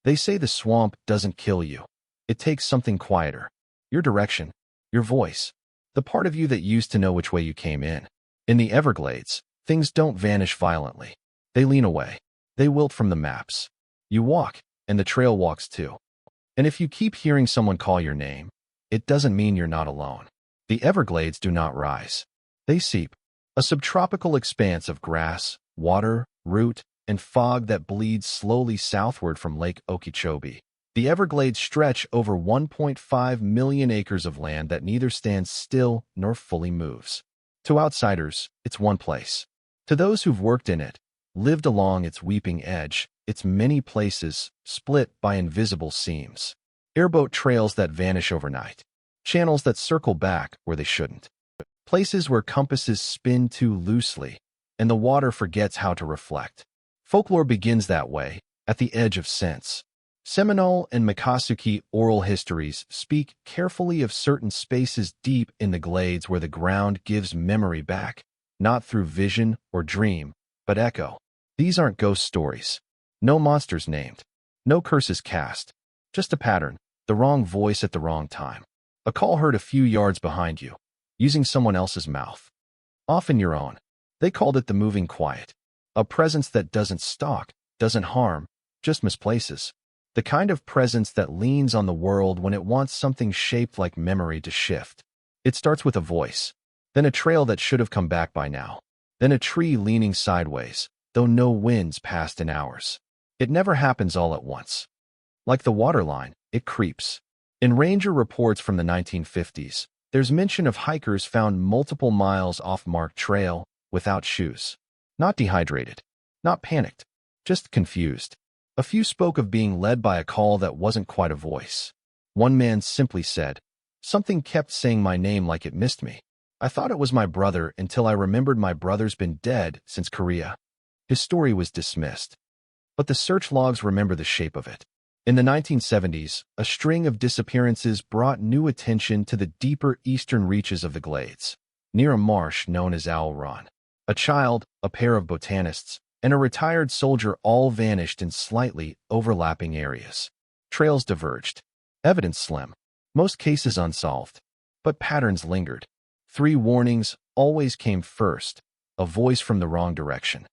They say the swamp doesn't kill you. It takes something quieter. Your direction, your voice, the part of you that used to know which way you came in. In the Everglades, things don't vanish violently. They lean away. They wilt from the maps. You walk, and the trail walks too. And if you keep hearing someone call your name, it doesn't mean you're not alone. The Everglades do not rise. They seep, a subtropical expanse of grass, water, root, and fog that bleeds slowly southward from Lake Okeechobee. The Everglades stretch over 1.5 million acres of land that neither stands still nor fully moves. To outsiders, it's one place. To those who've worked in it, lived along its weeping edge, its many places split by invisible seams. Airboat trails that vanish overnight. Channels that circle back where they shouldn't. Places where compasses spin too loosely, and the water forgets how to reflect. Folklore begins that way, at the edge of sense. Seminole and Miccosukee oral histories speak carefully of certain spaces deep in the glades where the ground gives memory back, not through vision or dream, but echo. These aren't ghost stories. No monsters named. No curses cast. Just a pattern, the wrong voice at the wrong time. A call heard a few yards behind you, using someone else's mouth. Often your own. They called it the moving quiet. A presence that doesn't stalk, doesn't harm, just misplaces. The kind of presence that leans on the world when it wants something shaped like memory to shift. It starts with a voice, then a trail that should have come back by now, then a tree leaning sideways, though no winds passed in hours. It never happens all at once. Like the waterline, it creeps. In ranger reports from the 1950s, there's mention of hikers found multiple miles off marked trail without shoes. Not dehydrated, not panicked, just confused. A few spoke of being led by a call that wasn't quite a voice. One man simply said, "Something kept saying my name like it missed me. I thought it was my brother until I remembered my brother's been dead since Korea." His story was dismissed. But the search logs remember the shape of it. In the 1970s, a string of disappearances brought new attention to the deeper eastern reaches of the Glades, near a marsh known as Owl Run. A child, a pair of botanists, and a retired soldier all vanished in slightly overlapping areas. Trails diverged. Evidence slim. Most cases unsolved. But patterns lingered. 3 warnings always came first. A voice from the wrong direction.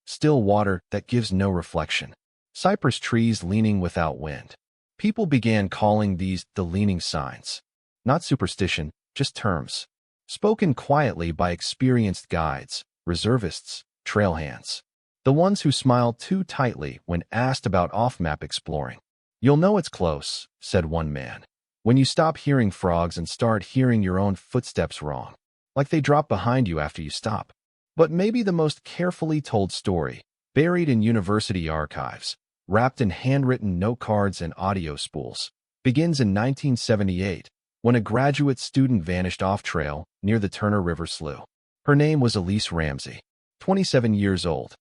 Still water that gives no reflection. Cypress trees leaning without wind. People began calling these the leaning signs. Not superstition, just terms. Spoken quietly by experienced guides, reservists, trail hands. The ones who smile too tightly when asked about off-map exploring. "You'll know it's close," said one man, "when you stop hearing frogs and start hearing your own footsteps wrong, like they drop behind you after you stop." But maybe the most carefully told story, buried in university archives, wrapped in handwritten note cards and audio spools, begins in 1978, when a graduate student vanished off-trail near the Turner River Slough. Her name was Elise Ramsey, 27 years old.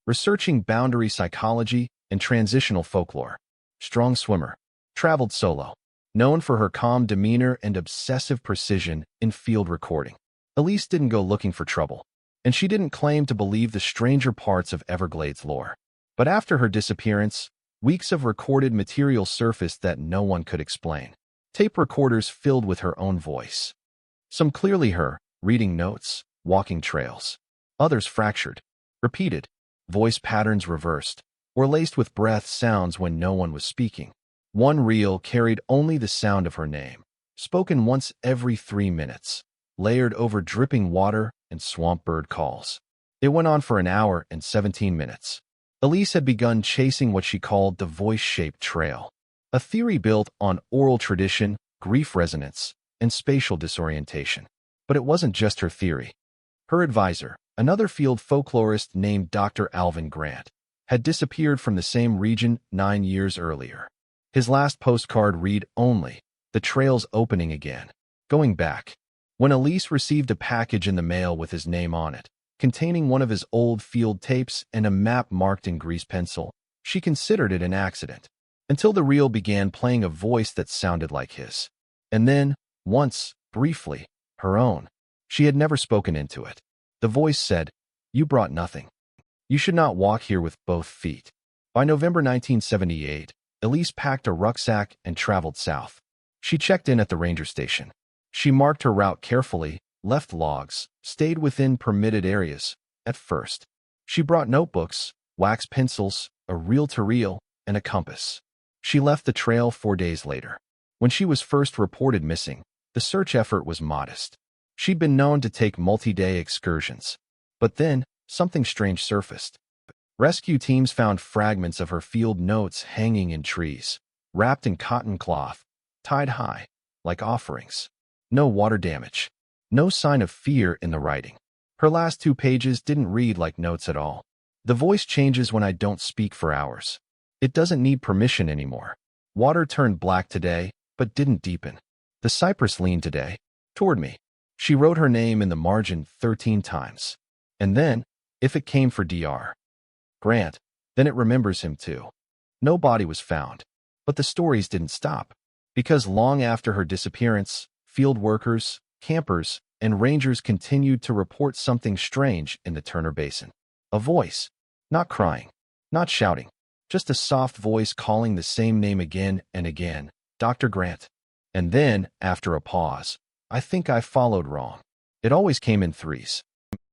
Researching boundary psychology and transitional folklore. Strong swimmer. Traveled solo. Known for her calm demeanor and obsessive precision in field recording. Elise didn't go looking for trouble, and she didn't claim to believe the stranger parts of Everglades lore. But after her disappearance, weeks of recorded material surfaced that no one could explain. Tape recorders filled with her own voice. Some clearly her, reading notes, walking trails. Others fractured, repeated. Voice patterns reversed, or laced with breath sounds when no one was speaking. One reel carried only the sound of her name, spoken once every 3 minutes, layered over dripping water and swamp bird calls. It went on for an hour and 17 minutes. Elise had begun chasing what she called the voice-shaped trail, a theory built on oral tradition, grief resonance, and spatial disorientation. But it wasn't just her theory. Her advisor, another field folklorist named Dr. Alvin Grant, had disappeared from the same region 9 years earlier. His last postcard read only, "The trail's opening again. Going back." When Elise received a package in the mail with his name on it, containing one of his old field tapes and a map marked in grease pencil, she considered it an accident, until the reel began playing a voice that sounded like his. And then, once, briefly, her own. She had never spoken into it. The voice said, "You brought nothing. You should not walk here with both feet." By November 1978, Elise packed a rucksack and traveled south. She checked in at the ranger station. She marked her route carefully, left logs, stayed within permitted areas. At first, she brought notebooks, wax pencils, a reel-to-reel, and a compass. She left the trail 4 days later. When she was first reported missing, the search effort was modest. She'd been known to take multi-day excursions. But then, something strange surfaced. Rescue teams found fragments of her field notes hanging in trees, wrapped in cotton cloth, tied high, like offerings. No water damage. No sign of fear in the writing. Her last 2 pages didn't read like notes at all. The voice changes when I don't speak for hours. It doesn't need permission anymore. Water turned black today, but didn't deepen. The cypress leaned today, toward me. She wrote her name in the margin 13 times. And then, if it came for Dr. Grant, then it remembers him too. No body was found. But the stories didn't stop. Because long after her disappearance, field workers, campers, and rangers continued to report something strange in the Turner Basin. A voice. Not crying. Not shouting. Just a soft voice calling the same name again and again. Dr. Grant. And then, after a pause, I think I followed wrong. It always came in threes.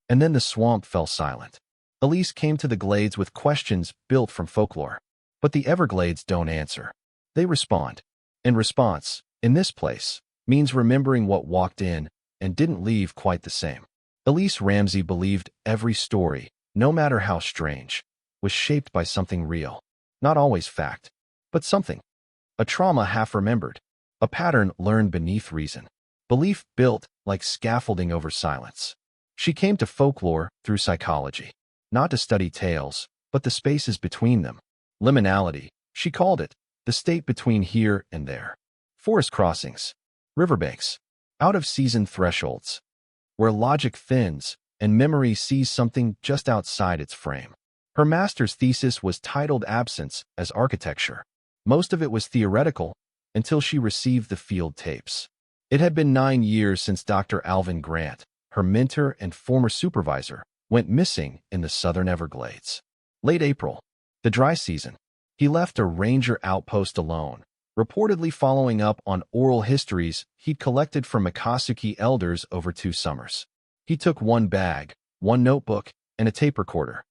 And then the swamp fell silent. Elise came to the glades with questions built from folklore. But the Everglades don't answer. They respond. And response, in this place, means remembering what walked in and didn't leave quite the same. Elise Ramsey believed every story, no matter how strange, was shaped by something real. Not always fact, but something. A trauma half-remembered. A pattern learned beneath reason. Belief built like scaffolding over silence. She came to folklore through psychology. Not to study tales, but the spaces between them. Liminality, she called it. The state between here and there. Forest crossings. Riverbanks. Out-of-season thresholds. Where logic thins and memory sees something just outside its frame. Her master's thesis was titled Absence as Architecture. Most of it was theoretical until she received the field tapes. It had been 9 years since Dr. Alvin Grant, her mentor and former supervisor, went missing in the southern Everglades. Late April, the dry season. He left a ranger outpost alone, reportedly following up on oral histories he'd collected from Miccosukee elders over 2 summers. He took 1 bag, 1 notebook, and a tape recorder.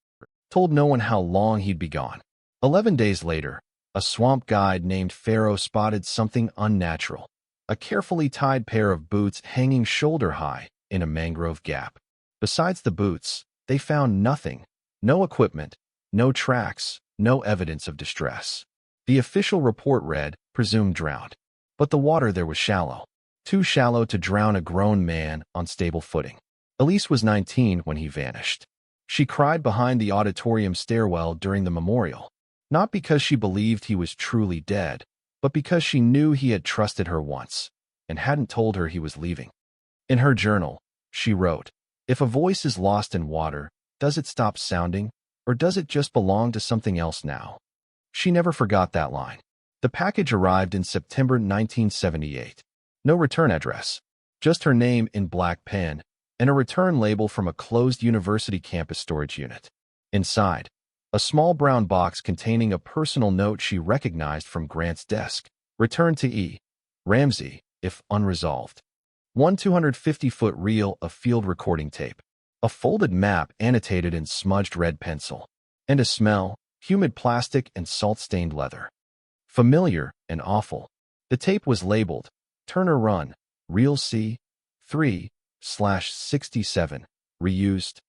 Told no one how long he'd be gone. 11 days later, a swamp guide named Pharaoh spotted something unnatural. A carefully tied pair of boots hanging shoulder-high in a mangrove gap. Besides the boots, they found nothing. No equipment, no tracks, no evidence of distress. The official report read, presumed drowned. But the water there was shallow. Too shallow to drown a grown man on stable footing. Elise was 19 when he vanished. She cried behind the auditorium stairwell during the memorial. Not because she believed he was truly dead, but because she knew he had trusted her once, and hadn't told her he was leaving. In her journal, she wrote, "If a voice is lost in water, does it stop sounding, or does it just belong to something else now?" She never forgot that line. The package arrived in September 1978. No return address, just her name in black pen, and a return label from a closed university campus storage unit. Inside, a small brown box containing a personal note she recognized from Grant's desk. Return to E. Ramsey, if unresolved. 1 250-foot reel of field recording tape. A folded map annotated in smudged red pencil. And a smell, humid plastic and salt-stained leather. Familiar and awful. The tape was labeled, Turner Run, Reel C, 3/67, reused.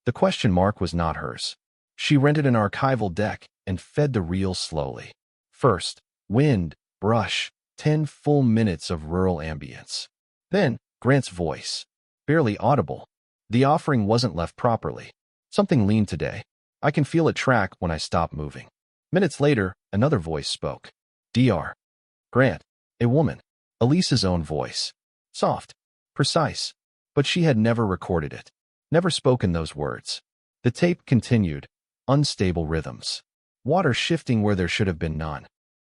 The question mark was not hers. She rented an archival deck and fed the reel slowly. First, wind, brush, 10 full minutes of rural ambience. Then, Grant's voice. Barely audible. The offering wasn't left properly. Something leaned today. I can feel it track when I stop moving. Minutes later, another voice spoke. Dr. Grant. A woman. Elise's own voice. Soft. Precise. But she had never recorded it. Never spoken those words. The tape continued. Unstable rhythms. Water shifting where there should have been none.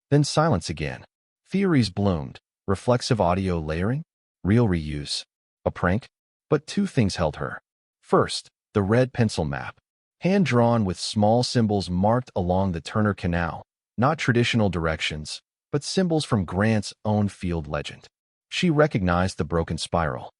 Then silence again. Theories bloomed. Reflexive audio layering? Real reuse. A prank? But 2 things held her. First, the red pencil map. Hand-drawn with small symbols marked along the Turner Canal, Not traditional directions, but symbols from Grant's own field legend. She recognized the broken spiral.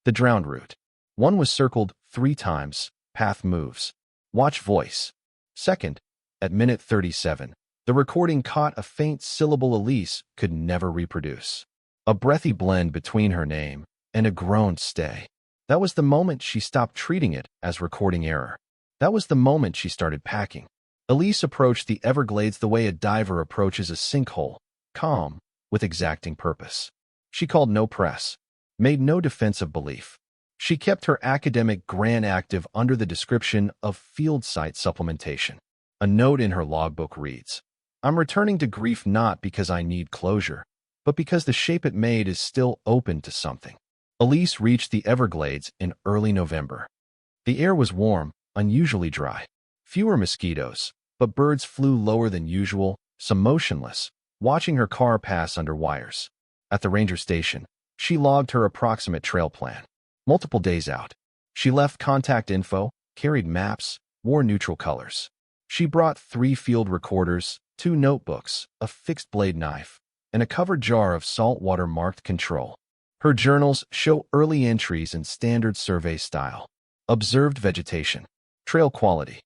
The drowned route. One was circled 3 times, path moves. Watch voice. Second, at minute 37, the recording caught a faint syllable Elise could never reproduce. A breathy blend between her name and a groaned stay. That was the moment she stopped treating it as recording error. That was the moment she started packing. Elise approached the Everglades the way a diver approaches a sinkhole, calm, with exacting purpose. She called no press, made no defensive belief. She kept her academic Grant active under the description of field site supplementation. A note in her logbook reads, "I'm returning to grief not because I need closure, but because the shape it made is still open to something." Elise reached the Everglades in early November. The air was warm, unusually dry. Fewer mosquitoes, but birds flew lower than usual, some motionless, watching her car pass under wires. At the ranger station, she logged her approximate trail plan. Multiple days out. She left contact info, carried maps, wore neutral colors. She brought 3 field recorders, 2 notebooks, a fixed-blade knife, and a covered jar of saltwater marked control. Her journals show early entries in standard survey style. Observed vegetation. Trail quality.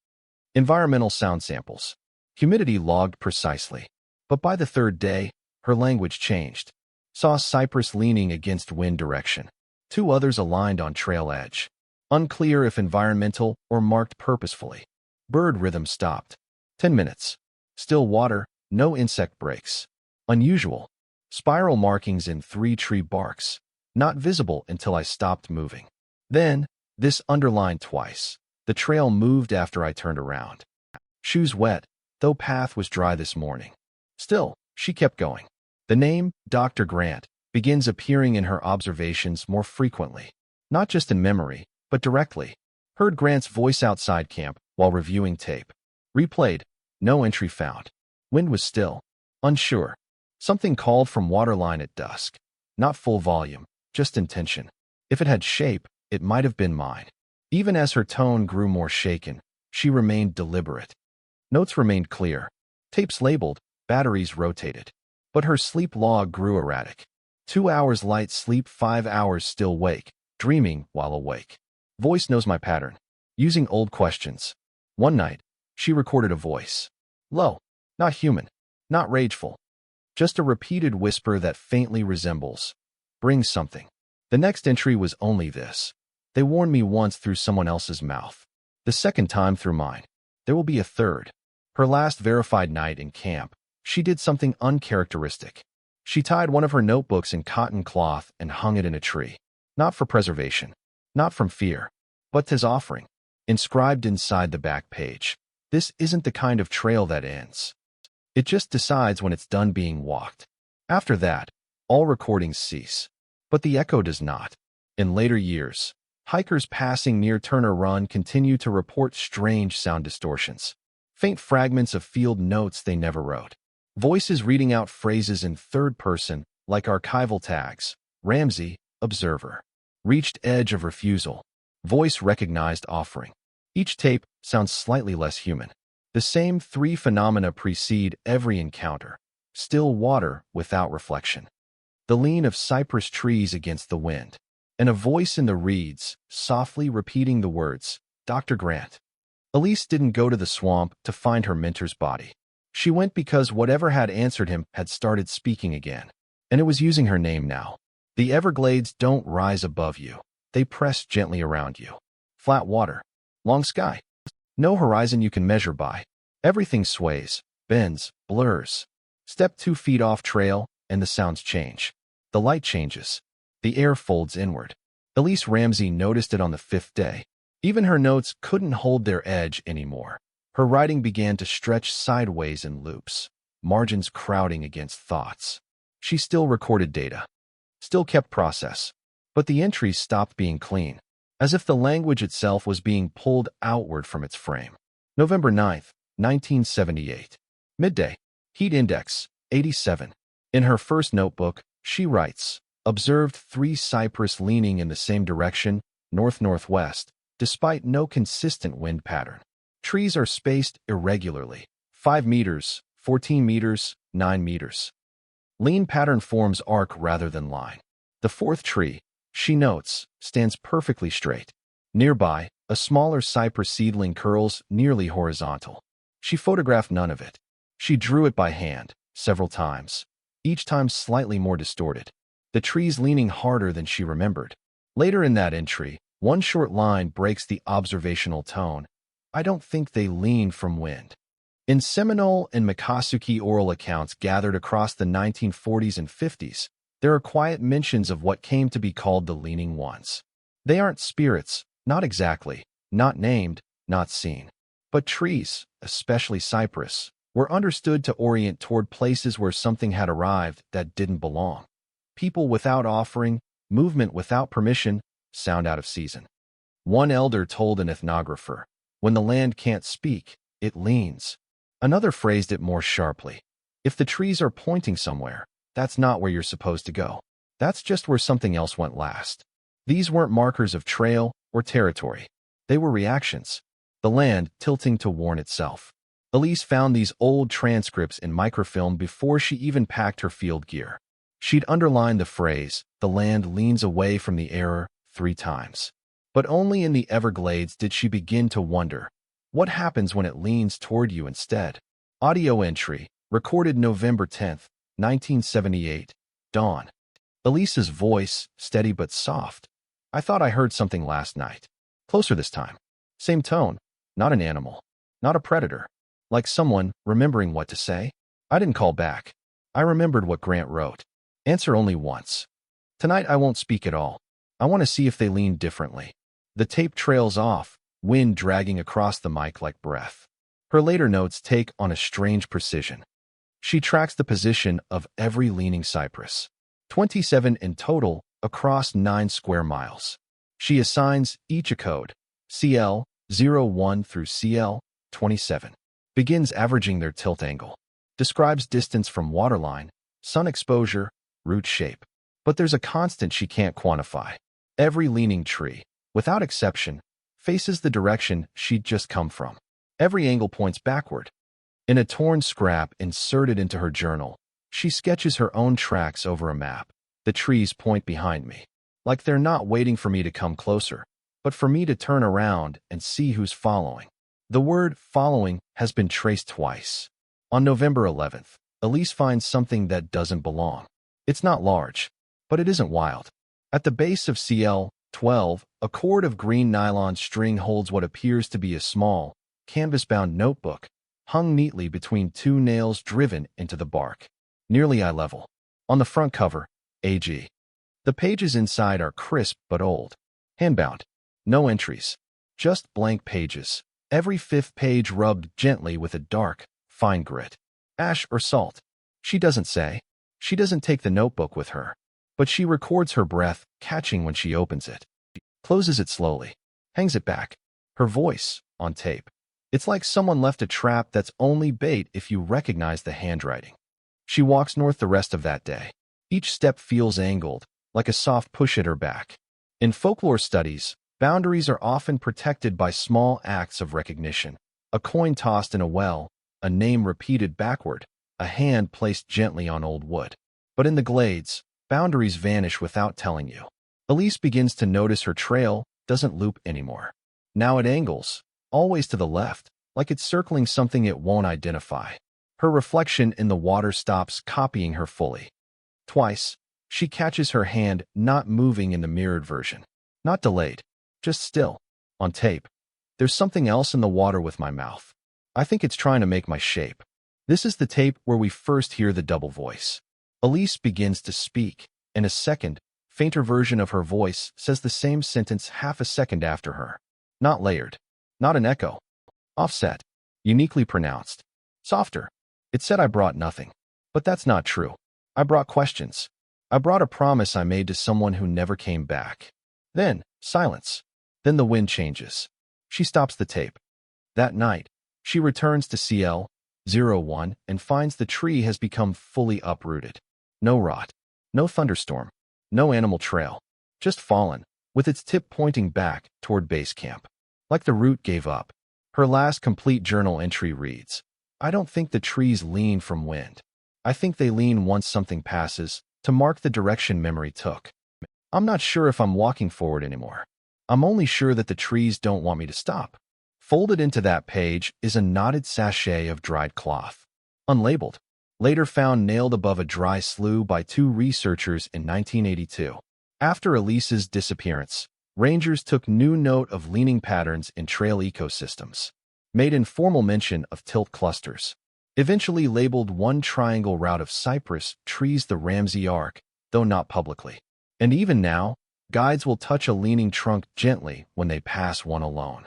Environmental sound samples. Humidity logged precisely. But by the 3rd day, her language changed. Saw cypress leaning against wind direction. 2 others aligned on trail edge. Unclear if environmental or marked purposefully. Bird rhythm stopped. 10 minutes. Still water, no insect breaks. Unusual. Spiral markings in 3 tree barks. Not visible until I stopped moving. Then, this underlined twice. The trail moved after I turned around. Shoes wet, though path was dry this morning. Still, she kept going. The name, Dr. Grant, begins appearing in her observations more frequently. Not just in memory, but directly. Heard Grant's voice outside camp while reviewing tape. Replayed. No entry found. Wind was still. Unsure. Something called from waterline at dusk. Not full volume, just intention. If it had shape, it might have been mine. Even as her tone grew more shaken, she remained deliberate. Notes remained clear. Tapes labeled, batteries rotated. But her sleep log grew erratic. 2 hours light sleep, 5 hours still wake, dreaming while awake. Voice knows my pattern. Using old questions. One night, she recorded a voice. Low. Not human. Not rageful. Just a repeated whisper that faintly resembles. Brings something. The next entry was only this. They warned me once through someone else's mouth. The second time through mine. There will be a third. Her last verified night in camp, she did something uncharacteristic. She tied one of her notebooks in cotton cloth and hung it in a tree. Not for preservation. Not from fear. But as offering. Inscribed inside the back page. This isn't the kind of trail that ends. It just decides when it's done being walked. After that, all recordings cease. But the echo does not. In later years, hikers passing near Turner Run continue to report strange sound distortions. Faint fragments of field notes they never wrote. Voices reading out phrases in 3rd person, like archival tags. Ramsey, observer. Reached edge of refusal. Voice recognized offering. Each tape sounds slightly less human. The same 3 phenomena precede every encounter. Still water without reflection. The lean of cypress trees against the wind. And a voice in the reeds, softly repeating the words, Dr. Grant. Elise didn't go to the swamp to find her mentor's body. She went because whatever had answered him had started speaking again. And it was using her name now. The Everglades don't rise above you. They press gently around you. Flat water. Long sky. No horizon you can measure by. Everything sways, bends, blurs. Step 2 feet off trail, and the sounds change. The light changes. The air folds inward. Elise Ramsey noticed it on the 5th day. Even her notes couldn't hold their edge anymore. Her writing began to stretch sideways in loops, margins crowding against thoughts. She still recorded data. Still kept process. But the entries stopped being clean, as if the language itself was being pulled outward from its frame. November 9th, 1978. Midday. Heat index, 87. In her first notebook, she writes, observed 3 cypress leaning in the same direction, north-northwest, despite no consistent wind pattern. Trees are spaced irregularly, 5 meters, 14 meters, 9 meters. Lean pattern forms arc rather than line. The fourth tree, she notes, stands perfectly straight. Nearby, a smaller cypress seedling curls nearly horizontal. She photographed none of it. She drew it by hand, several times, each time slightly more distorted. The trees leaning harder than she remembered. Later in that entry, one short line breaks the observational tone. I don't think they lean from wind. In Seminole and Miccosukee oral accounts gathered across the 1940s and 50s, there are quiet mentions of what came to be called the leaning ones. They aren't spirits, not exactly, not named, not seen. But trees, especially cypress, were understood to orient toward places where something had arrived that didn't belong. People without offering, movement without permission, sound out of season. One elder told an ethnographer, "When the land can't speak, it leans." Another phrased it more sharply. If the trees are pointing somewhere, that's not where you're supposed to go. That's just where something else went last. These weren't markers of trail or territory. They were reactions. The land tilting to warn itself. Elise found these old transcripts in microfilm before she even packed her field gear. She'd underlined the phrase, "The land leans away from the error," 3 times. But only in the Everglades did she begin to wonder, what happens when it leans toward you instead? Audio entry, recorded November 10th, 1978, dawn. Elise's voice, steady but soft. "I thought I heard something last night. Closer this time. Same tone. Not an animal. Not a predator. Like someone remembering what to say. I didn't call back. I remembered what Grant wrote. Answer only once. Tonight I won't speak at all. I want to see if they lean differently." The tape trails off, wind dragging across the mic like breath. Her later notes take on a strange precision. She tracks the position of every leaning cypress. 27 in total, across 9 square miles. She assigns each a code, CL01 through CL27. Begins averaging their tilt angle. Describes distance from waterline, sun exposure, root shape. But there's a constant she can't quantify. Every leaning tree, without exception, faces the direction she'd just come from. Every angle points backward. In a torn scrap inserted into her journal, she sketches her own tracks over a map. The trees point behind me, like they're not waiting for me to come closer, but for me to turn around and see who's following. The word "following" has been traced twice. On November 11th, Elise finds something that doesn't belong. It's not large, but it isn't wild. At the base of CL12, a cord of green nylon string holds what appears to be a small, canvas-bound notebook, hung neatly between 2 nails driven into the bark, nearly eye level. On the front cover, AG. The pages inside are crisp but old. Handbound. No entries. Just blank pages. Every 5th page rubbed gently with a dark, fine grit. Ash or salt? She doesn't say. She doesn't take the notebook with her. But she records her breath, catching when she opens it. Closes it slowly. Hangs it back. Her voice, on tape. It's like someone left a trap that's only bait if you recognize the handwriting. She walks north the rest of that day. Each step feels angled, like a soft push at her back. In folklore studies, boundaries are often protected by small acts of recognition. A coin tossed in a well, a name repeated backward, a hand placed gently on old wood. But in the glades, boundaries vanish without telling you. Elise begins to notice her trail doesn't loop anymore. Now it angles, always to the left, like it's circling something it won't identify. Her reflection in the water stops copying her fully. Twice, she catches her hand not moving in the mirrored version. Not delayed, just still. On tape. There's something else in the water with my mouth. I think it's trying to make my shape. This is the tape where we first hear the double voice. Elise begins to speak, and a second, fainter version of her voice says the same sentence half a second after her. Not layered. Not an echo. Offset. Uniquely pronounced. Softer. It said I brought nothing. But that's not true. I brought questions. I brought a promise I made to someone who never came back. Then, silence. Then the wind changes. She stops the tape. That night, she returns to CL01 and finds the tree has become fully uprooted. No rot. No thunderstorm. No animal trail. Just fallen, with its tip pointing back toward base camp. Like the root gave up. Her last complete journal entry reads, I don't think the trees lean from wind. I think they lean once something passes, to mark the direction memory took. I'm not sure if I'm walking forward anymore. I'm only sure that the trees don't want me to stop. Folded into that page is a knotted sachet of dried cloth. Unlabeled. Later found nailed above a dry slough by 2 researchers in 1982. After Elise's disappearance, rangers took new note of leaning patterns in trail ecosystems. Made informal mention of tilt clusters. Eventually labeled one triangle route of cypress trees the Ramsey arc, though not publicly. And even now, guides will touch a leaning trunk gently when they pass one alone.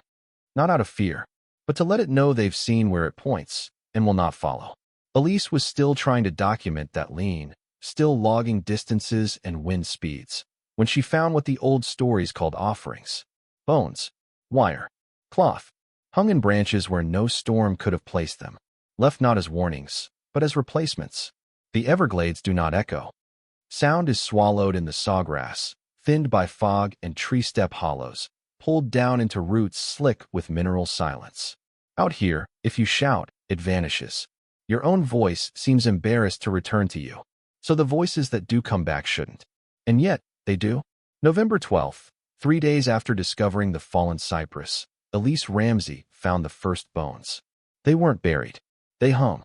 Not out of fear, but to let it know they've seen where it points and will not follow. Elise was still trying to document that lean, still logging distances and wind speeds, when she found what the old stories called offerings. Bones, wire, cloth, hung in branches where no storm could have placed them, left not as warnings, but as replacements. The Everglades do not echo. Sound is swallowed in the sawgrass, thinned by fog and tree-step hollows, pulled down into roots slick with mineral silence. Out here, if you shout, it vanishes. Your own voice seems embarrassed to return to you. So the voices that do come back shouldn't. And yet, they do. November 12th, 3 days after discovering the fallen cypress, Elise Ramsey found the first bones. They weren't buried. They hung,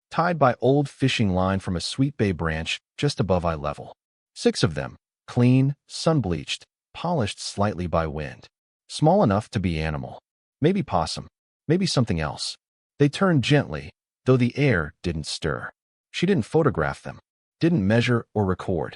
tied by old fishing line from a sweet bay branch just above eye level. 6 of them, clean, sun-bleached, polished slightly by wind. Small enough to be animal. Maybe possum. Maybe something else. They turned gently, though the air didn't stir. She didn't photograph them, didn't measure or record.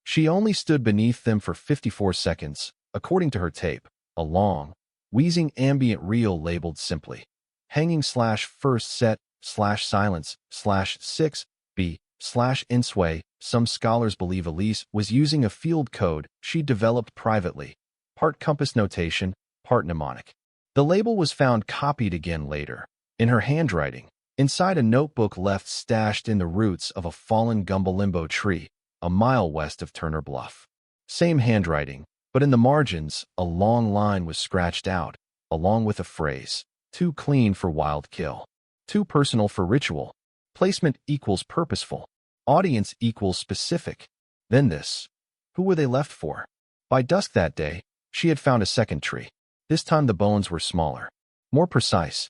She only stood beneath them for 54 seconds, according to her tape, a long, wheezing ambient reel labeled simply, hanging/first set/silence/6b/insway. Some scholars believe Elise was using a field code she developed privately, part compass notation, part mnemonic. The label was found copied again later, in her handwriting, inside a notebook left stashed in the roots of a fallen gumbalimbo tree, a mile west of Turner Bluff. Same handwriting, but in the margins, a long line was scratched out, along with a phrase, too clean for wild kill, too personal for ritual, placement equals purposeful, audience equals specific. Then this. Who were they left for? By dusk that day, she had found a second tree. This time the bones were smaller, more precise,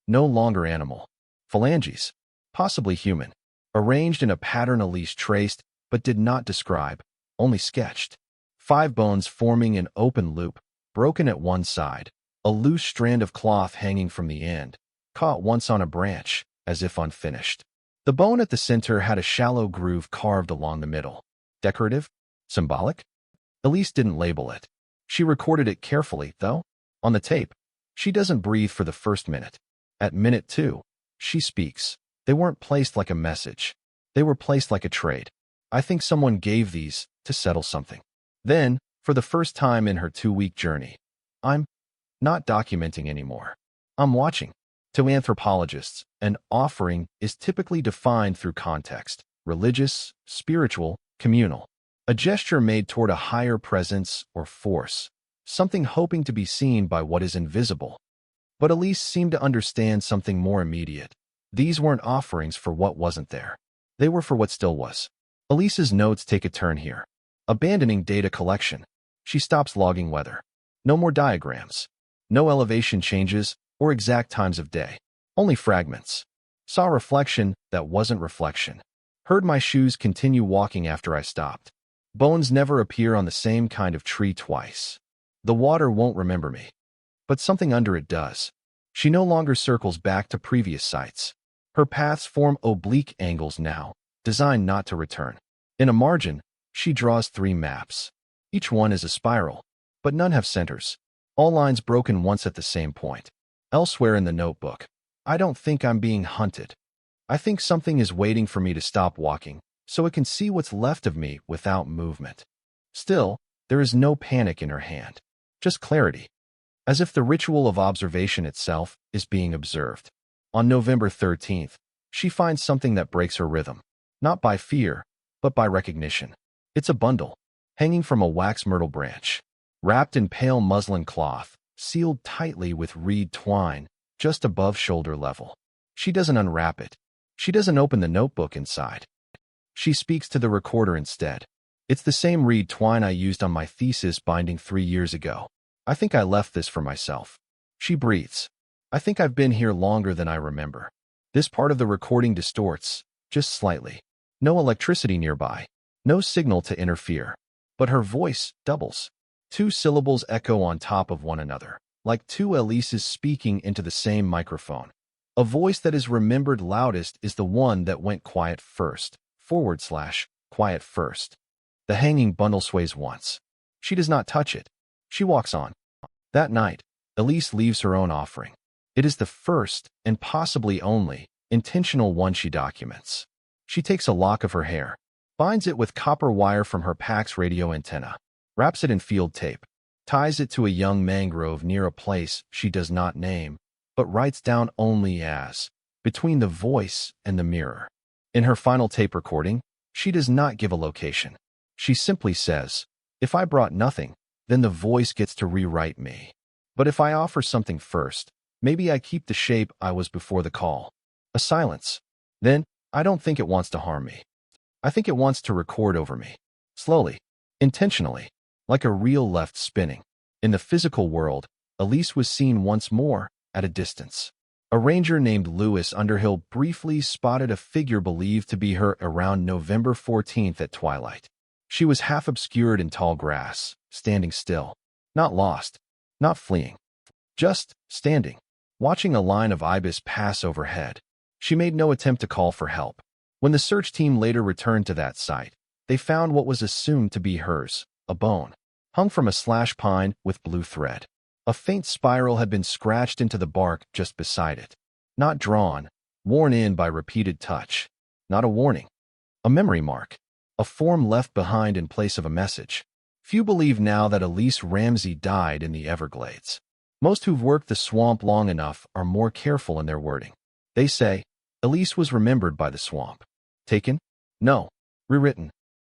no longer animal. Phalanges, possibly human, arranged in a pattern Elise traced but did not describe, only sketched. 5 bones forming an open loop, broken at one side, a loose strand of cloth hanging from the end, caught once on a branch, as if unfinished. The bone at the center had a shallow groove carved along the middle. Decorative? Symbolic? Elise didn't label it. She recorded it carefully, though. On the tape, she doesn't breathe for the first minute. At minute 2, she speaks. They weren't placed like a message. They were placed like a trade. I think someone gave these to settle something. Then, for the first time in her 2-week journey, I'm not documenting anymore. I'm watching. To anthropologists, an offering is typically defined through context, religious, spiritual, communal. A gesture made toward a higher presence or force, something hoping to be seen by what is invisible. But Elise seemed to understand something more immediate. These weren't offerings for what wasn't there. They were for what still was. Elise's notes take a turn here. Abandoning data collection. She stops logging weather. No more diagrams. No elevation changes or exact times of day. Only fragments. Saw reflection that wasn't reflection. Heard my shoes continue walking after I stopped. Bones never appear on the same kind of tree twice. The water won't remember me. But something under it does. She no longer circles back to previous sites. Her paths form oblique angles now, designed not to return. In a margin, she draws 3 maps. Each one is a spiral, but none have centers. All lines broken once at the same point. Elsewhere in the notebook, I don't think I'm being hunted. I think something is waiting for me to stop walking, so it can see what's left of me without movement. Still, there is no panic in her hand. Just clarity. As if the ritual of observation itself is being observed. On November 13th, she finds something that breaks her rhythm. Not by fear, but by recognition. It's a bundle, hanging from a wax myrtle branch, wrapped in pale muslin cloth, sealed tightly with reed twine, just above shoulder level. She doesn't unwrap it. She doesn't open the notebook inside. She speaks to the recorder instead. It's the same reed twine I used on my thesis binding 3 years ago. I think I left this for myself. She breathes. I think I've been here longer than I remember. This part of the recording distorts, just slightly. No electricity nearby. No signal to interfere. But her voice doubles. 2 syllables echo on top of one another, like 2 Elises speaking into the same microphone. A voice that is remembered loudest is the one that went quiet first, / quiet first. The hanging bundle sways once. She does not touch it. She walks on. That night, Elise leaves her own offering. It is the first, and possibly only, intentional one she documents. She takes a lock of her hair, binds it with copper wire from her PAX radio antenna, wraps it in field tape, ties it to a young mangrove near a place she does not name, but writes down only as, between the voice and the mirror. In her final tape recording, she does not give a location. She simply says, "If I brought nothing, then the voice gets to rewrite me. But if I offer something first, maybe I keep the shape I was before the call." A silence. Then, "I don't think it wants to harm me. I think it wants to record over me. Slowly. Intentionally. Like a reel left spinning." In the physical world, Elise was seen once more, at a distance. A ranger named Lewis Underhill briefly spotted a figure believed to be her around November 14th at twilight. She was half obscured in tall grass, standing still. Not lost. Not fleeing. Just standing, watching a line of ibis pass overhead. She made no attempt to call for help. When the search team later returned to that site, they found what was assumed to be hers, a bone, hung from a slash pine with blue thread. A faint spiral had been scratched into the bark just beside it. Not drawn, worn in by repeated touch. Not a warning. A memory mark. A form left behind in place of a message. Few believe now that Elise Ramsey died in the Everglades. Most who've worked the swamp long enough are more careful in their wording. They say, Elise was remembered by the swamp. Taken? No. Rewritten.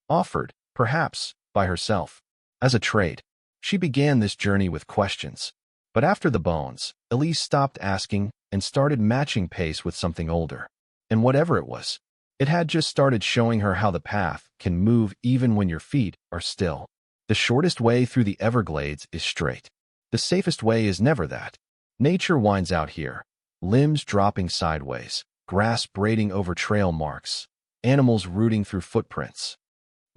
Offered, perhaps, by herself. As a trade. She began this journey with questions. But after the bones, Elise stopped asking and started matching pace with something older. And whatever it was, it had just started showing her how the path can move even when your feet are still. The shortest way through the Everglades is straight. The safest way is never that. Nature winds out here. Limbs dropping sideways, grass braiding over trail marks, animals rooting through footprints.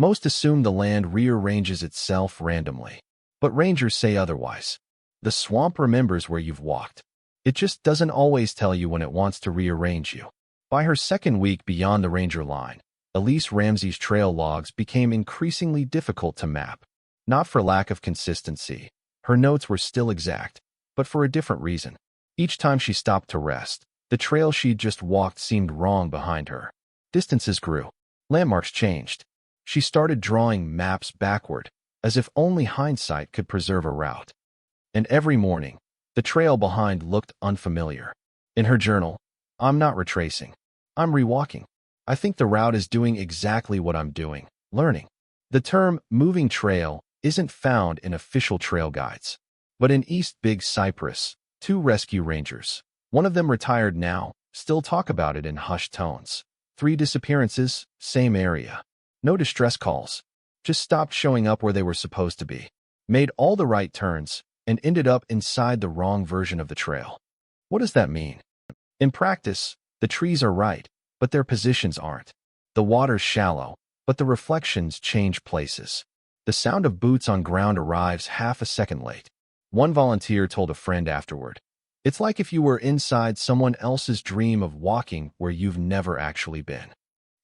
Most assume the land rearranges itself randomly. But rangers say otherwise. The swamp remembers where you've walked. It just doesn't always tell you when it wants to rearrange you. By her second week beyond the ranger line, Elise Ramsey's trail logs became increasingly difficult to map. Not for lack of consistency. Her notes were still exact, but for a different reason. Each time she stopped to rest, the trail she'd just walked seemed wrong behind her. Distances grew. Landmarks changed. She started drawing maps backward, as if only hindsight could preserve a route. And every morning, the trail behind looked unfamiliar. In her journal, "I'm not retracing. I'm rewalking. I think the route is doing exactly what I'm doing, learning." The term moving trail isn't found in official trail guides. But in East Big Cypress, 2 rescue rangers, one of them retired now, still talk about it in hushed tones. 3 disappearances, same area. No distress calls. Just stopped showing up where they were supposed to be. Made all the right turns, and ended up inside the wrong version of the trail. What does that mean? In practice, the trees are right, but their positions aren't. The water's shallow, but the reflections change places. The sound of boots on ground arrives half a second late. One volunteer told a friend afterward, "It's like if you were inside someone else's dream of walking where you've never actually been."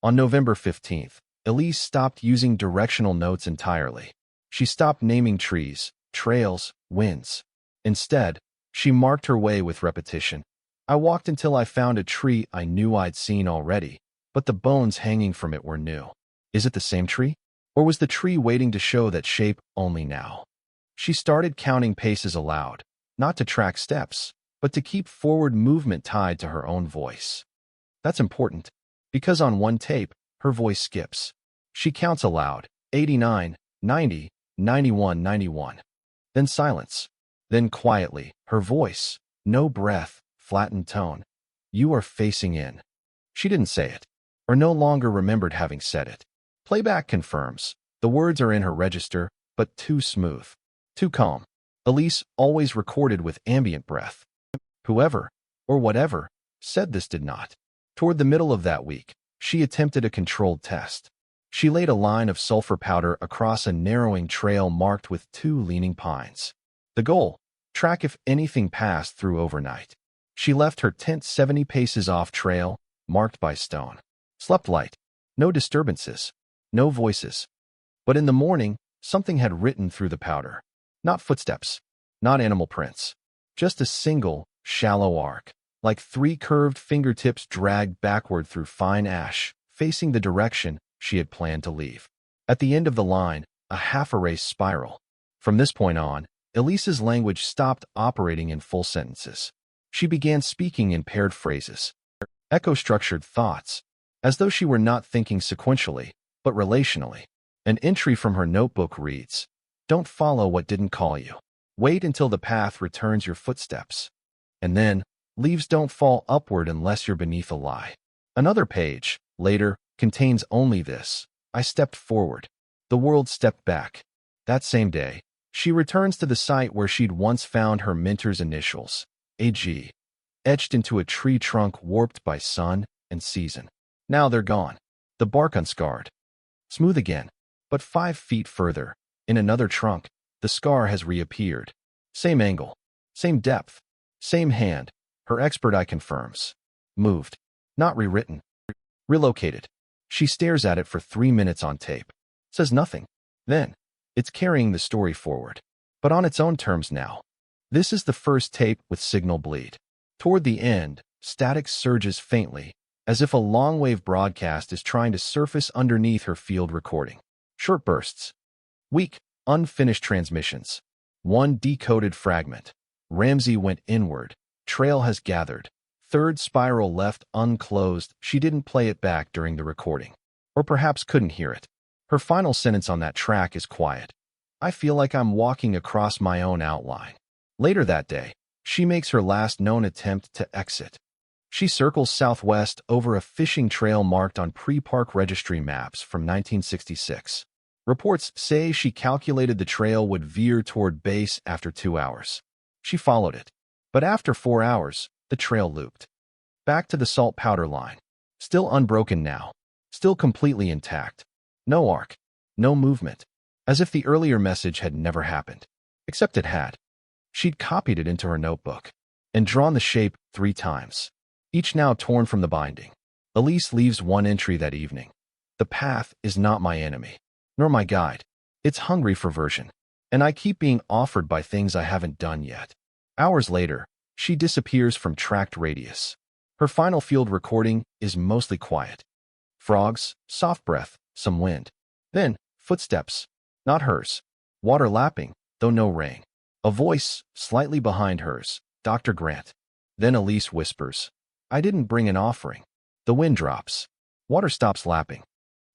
On November 15th, Elise stopped using directional notes entirely. She stopped naming trees, trails, winds. Instead, she marked her way with repetition. "I walked until I found a tree I knew I'd seen already, but the bones hanging from it were new. Is it the same tree? Or was the tree waiting to show that shape only now?" She started counting paces aloud, not to track steps, but to keep forward movement tied to her own voice. That's important, because on one tape, her voice skips. She counts aloud, 89, 90, 91, 91. Then silence. Then quietly, her voice, no breath, flattened tone. "You are facing in." She didn't say it, or no longer remembered having said it. Playback confirms. The words are in her register, but too smooth, too calm. Elise always recorded with ambient breath. Whoever, or whatever, said this did not. Toward the middle of that week, she attempted a controlled test. She laid a line of sulfur powder across a narrowing trail marked with 2 leaning pines. The goal: track if anything passed through overnight. She left her tent 70 paces off trail, marked by stone. Slept light. No disturbances. No voices. But in the morning, something had written through the powder. Not footsteps. Not animal prints. Just a single, shallow arc, like 3 curved fingertips dragged backward through fine ash, facing the direction she had planned to leave. At the end of the line, a half-erased spiral. From this point on, Elise's language stopped operating in full sentences. She began speaking in paired phrases, echo-structured thoughts, as though she were not thinking sequentially, but relationally. An entry from her notebook reads, "Don't follow what didn't call you. Wait until the path returns your footsteps." And then, "Leaves don't fall upward unless you're beneath a lie." Another page, later, contains only this: "I stepped forward. The world stepped back." That same day, she returns to the site where she'd once found her mentor's initials, AG, etched into a tree trunk warped by sun and season. Now they're gone. The bark unscarred. Smooth again. But 5 feet further, in another trunk, the scar has reappeared. Same angle. Same depth. Same hand. Her expert eye confirms. Moved. Not rewritten. Relocated. She stares at it for 3 minutes on tape. Says nothing. Then, it's carrying the story forward. But on its own terms now. This is the first tape with signal bleed. Toward the end, static surges faintly, as if a long-wave broadcast is trying to surface underneath her field recording. Short bursts. Weak, unfinished transmissions. 1 decoded fragment. Ramsey went inward. Trail has gathered. 3rd spiral left unclosed. She didn't play it back during the recording. Or perhaps couldn't hear it. Her final sentence on that track is quiet. "I feel like I'm walking across my own outline." Later that day, she makes her last known attempt to exit. She circles southwest over a fishing trail marked on pre-park registry maps from 1966. Reports say she calculated the trail would veer toward base after 2 hours. She followed it. But after 4 hours, the trail looped. Back to the salt powder line. Still unbroken now. Still completely intact. No arc. No movement. As if the earlier message had never happened. Except it had. She'd copied it into her notebook. And drawn the shape 3 times. Each now torn from the binding. Elise leaves one entry that evening. "The path is not my enemy. Nor my guide. It's hungry for version. And I keep being offered by things I haven't done yet." Hours later, she disappears from tracked radius. Her final field recording is mostly quiet. Frogs, soft breath, some wind. Then, footsteps. Not hers. Water lapping, though no rain. A voice, slightly behind hers, "Dr. Grant." Then Elise whispers, "I didn't bring an offering." The wind drops. Water stops lapping.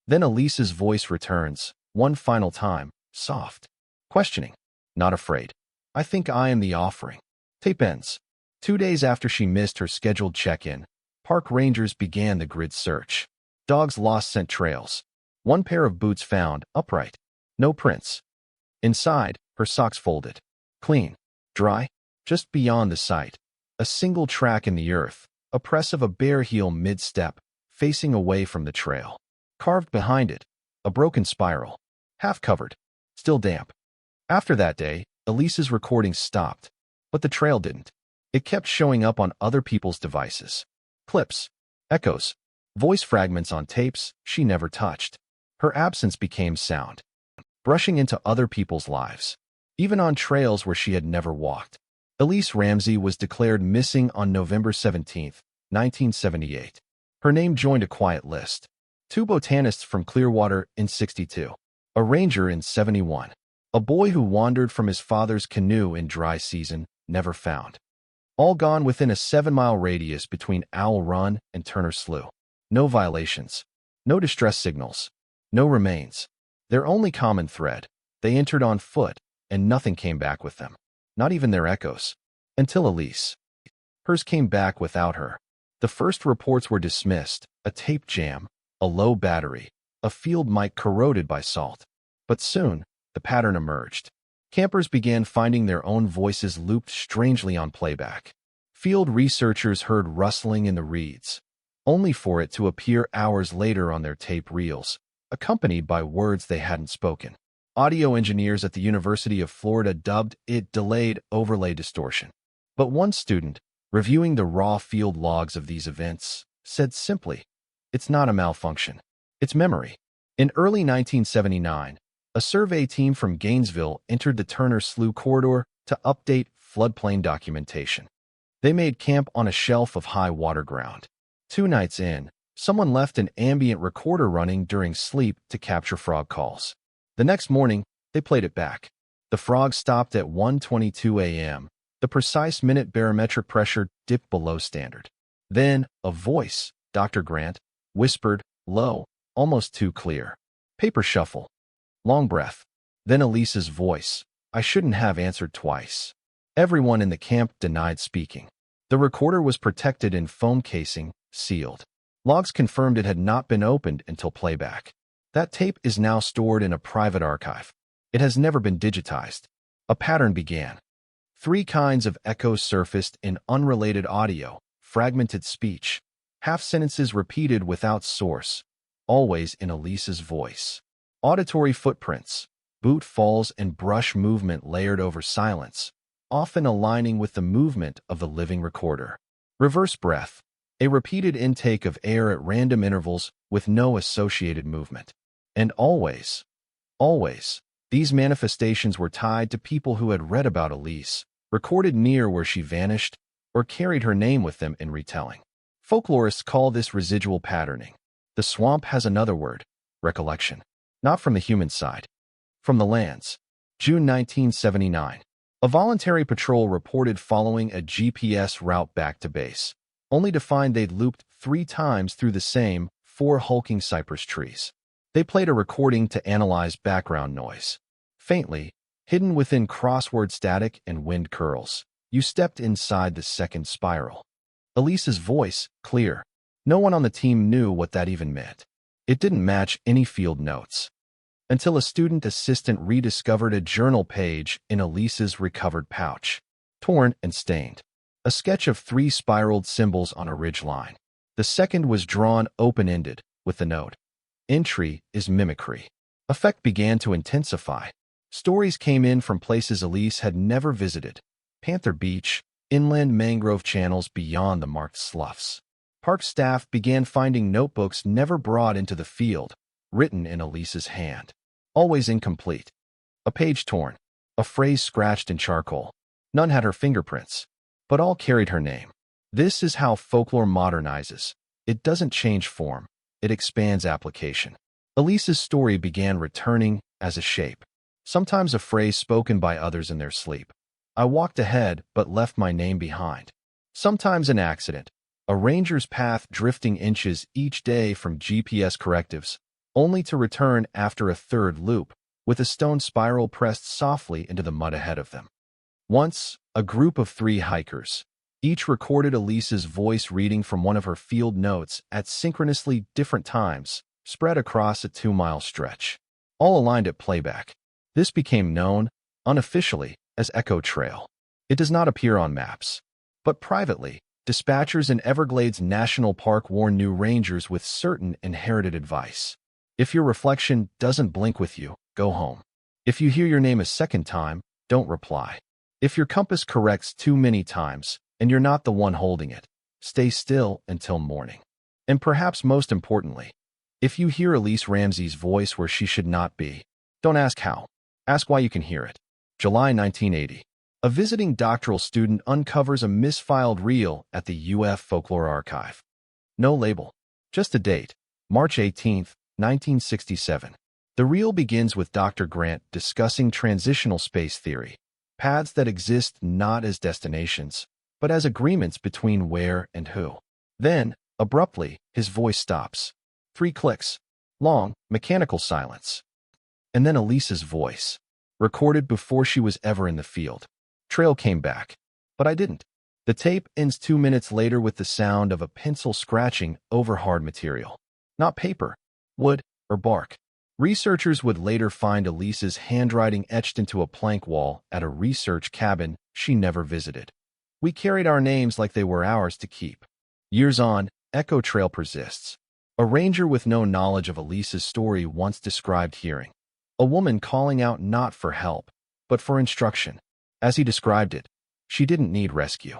Then Elise's voice returns, one final time, soft. Questioning. Not afraid. "I think I am the offering." Tape ends. 2 days after she missed her scheduled check-in, park rangers began the grid search. Dogs lost scent trails. 1 pair of boots found, upright. No prints. Inside, her socks folded. Clean. Dry. Just beyond the site. A single track in the earth, a press of a bare heel mid-step, facing away from the trail. Carved behind it, a broken spiral. Half covered. Still damp. After that day, Elise's recording stopped. But the trail didn't. It kept showing up on other people's devices. Clips. Echoes. Voice fragments on tapes she never touched. Her absence became sound. Brushing into other people's lives. Even on trails where she had never walked. Elise Ramsey was declared missing on November 17, 1978. Her name joined a quiet list. 2 botanists from Clearwater in 62. A ranger in 71. A boy who wandered from his father's canoe in dry season, never found. All gone within a 7-mile radius between Owl Run and Turner Slough. No violations. No distress signals. No remains. Their only common thread: they entered on foot, and nothing came back with them. Not even their echoes. Until Elise. Hers came back without her. The first reports were dismissed: a tape jam, a low battery, a field mic corroded by salt. But soon, the pattern emerged. Campers began finding their own voices looped strangely on playback. Field researchers heard rustling in the reeds, only for it to appear hours later on their tape reels, accompanied by words they hadn't spoken. Audio engineers at the University of Florida dubbed it delayed overlay distortion. But one student, reviewing the raw field logs of these events, said simply, "It's not a malfunction. It's memory." In early 1979, a survey team from Gainesville entered the Turner Slough corridor to update floodplain documentation. They made camp on a shelf of high water ground. 2 nights in, someone left an ambient recorder running during sleep to capture frog calls. The next morning, they played it back. The frogs stopped at 1:22 a.m. The precise minute barometric pressure dipped below standard. Then, a voice, Dr. Grant, whispered, low, almost too clear. Paper shuffle. Long breath. Then Elise's voice, "I shouldn't have answered twice." Everyone in the camp denied speaking. The recorder was protected in foam casing, sealed. Logs confirmed it had not been opened until playback. That tape is now stored in a private archive. It has never been digitized. A pattern began. 3 kinds of echoes surfaced in unrelated audio: fragmented speech, half-sentences repeated without source, always in Elise's voice. Auditory footprints, boot falls and brush movement layered over silence, often aligning with the movement of the living recorder. Reverse breath, a repeated intake of air at random intervals with no associated movement. And always, these manifestations were tied to people who had read about Elise, recorded near where she vanished, or carried her name with them in retelling. Folklorists call this residual patterning. The swamp has another word: recollection. Not from the human side. From the lands. June 1979. A voluntary patrol reported following a GPS route back to base, only to find they'd looped 3 times through the same 4 hulking cypress trees. They played a recording to analyze background noise. Faintly, hidden within crossword static and wind curls, you stepped inside the second spiral. Elise's voice, clear. No one on the team knew what that even meant. It didn't match any field notes. Until a student assistant rediscovered a journal page in Elise's recovered pouch. Torn and stained. A sketch of 3 spiraled symbols on a ridge line. The second was drawn open-ended, with the note, "Entry is mimicry." Effect began to intensify. Stories came in from places Elise had never visited: Panther Beach, inland mangrove channels beyond the marked sloughs. Park staff began finding notebooks never brought into the field, written in Elise's hand. Always incomplete. A page torn. A phrase scratched in charcoal. None had her fingerprints, but all carried her name. This is how folklore modernizes. It doesn't change form. It expands application. Elise's story began returning as a shape. Sometimes a phrase spoken by others in their sleep. I walked ahead but left my name behind. Sometimes an accident. A ranger's path drifting inches each day from GPS correctives, only to return after a third loop, with a stone spiral pressed softly into the mud ahead of them. Once, a group of 3 hikers. Each recorded Elise's voice reading from one of her field notes at synchronously different times, spread across a 2-mile stretch. All aligned at playback. This became known, unofficially, as Echo Trail. It does not appear on maps. But privately, dispatchers in Everglades National Park warn new rangers with certain inherited advice. If your reflection doesn't blink with you, go home. If you hear your name a second time, don't reply. If your compass corrects too many times, and you're not the one holding it, stay still until morning. And perhaps most importantly, if you hear Elise Ramsey's voice where she should not be, don't ask how. Ask why you can hear it. July 1980. A visiting doctoral student uncovers a misfiled reel at the UF Folklore Archive. No label. Just a date. March 18, 1967. The reel begins with Dr. Grant discussing transitional space theory, paths that exist not as destinations, but as agreements between where and who. Then, abruptly, his voice stops. 3 clicks. Long, mechanical silence. And then Elise's voice, recorded before she was ever in the field. Trail came back. But I didn't. The tape ends 2 minutes later with the sound of a pencil scratching over hard material. Not paper, wood, or bark. Researchers would later find Elise's handwriting etched into a plank wall at a research cabin she never visited. We carried our names like they were ours to keep. Years on, Echo Trail persists. A ranger with no knowledge of Elise's story once described hearing a woman calling out not for help, but for instruction. As he described it, she didn't need rescue.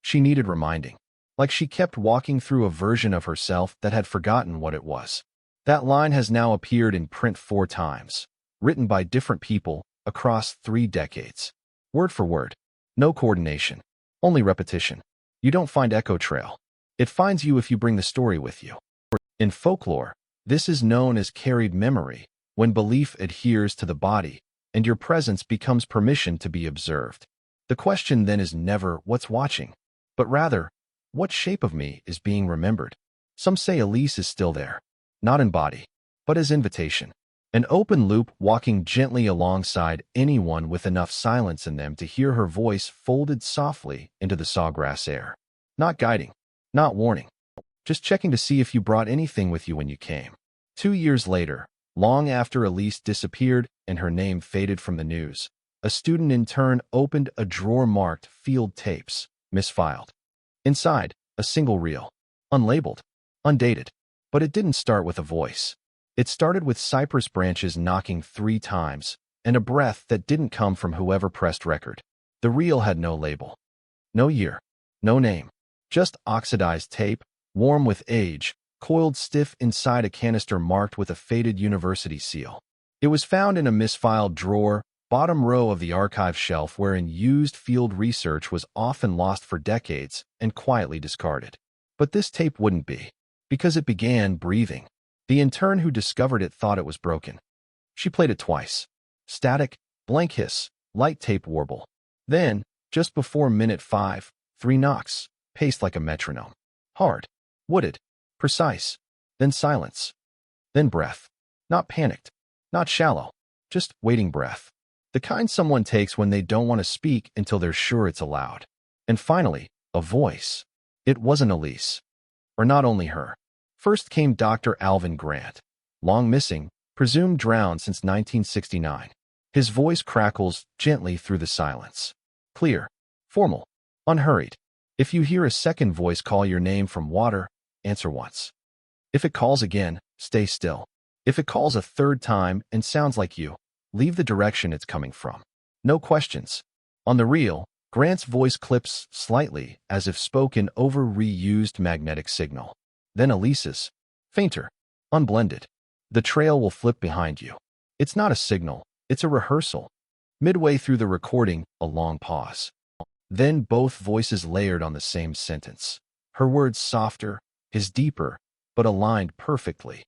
She needed reminding, like she kept walking through a version of herself that had forgotten what it was. That line has now appeared in print 4 times, written by different people across 3 decades. Word for word. No coordination, only repetition. You don't find Echo Trail. It finds you if you bring the story with you. In folklore, this is known as carried memory, when belief adheres to the body and your presence becomes permission to be observed. The question then is never what's watching, but rather, what shape of me is being remembered? Some say Elise is still there, not in body, but as invitation. An open loop walking gently alongside anyone with enough silence in them to hear her voice folded softly into the sawgrass air. Not guiding, not warning, just checking to see if you brought anything with you when you came. 2 years later, long after Elise disappeared and her name faded from the news, a student intern opened a drawer marked field tapes, misfiled. Inside, a single reel, unlabeled, undated. But it didn't start with a voice. It started with cypress branches knocking 3 times, and a breath that didn't come from whoever pressed record. The reel had no label, no year, no name, just oxidized tape, warm with age, coiled stiff inside a canister marked with a faded university seal. It was found in a misfiled drawer, bottom row of the archive shelf wherein used field research was often lost for decades and quietly discarded. But this tape wouldn't be, because it began breathing. The intern who discovered it thought it was broken. She played it twice. Static, blank hiss, light tape warble. Then, just before minute 5, 3 knocks, paced like a metronome. Hard, wooded, precise. Then silence. Then breath. Not panicked, not shallow, just waiting breath. The kind someone takes when they don't want to speak until they're sure it's allowed. And finally, a voice. It wasn't Elise. Or not only her. First came Dr. Alvin Grant, long missing, presumed drowned since 1969. His voice crackles gently through the silence. Clear, formal, unhurried. If you hear a second voice call your name from water, answer once. If it calls again, stay still. If it calls a third time and sounds like you, leave the direction it's coming from. No questions. On the reel, Grant's voice clips slightly as if spoken over reused magnetic signal. Then Elise's, fainter, unblended. The trail will flip behind you. It's not a signal, it's a rehearsal. Midway through the recording, a long pause. Then both voices layered on the same sentence. Her words softer, his deeper, but aligned perfectly.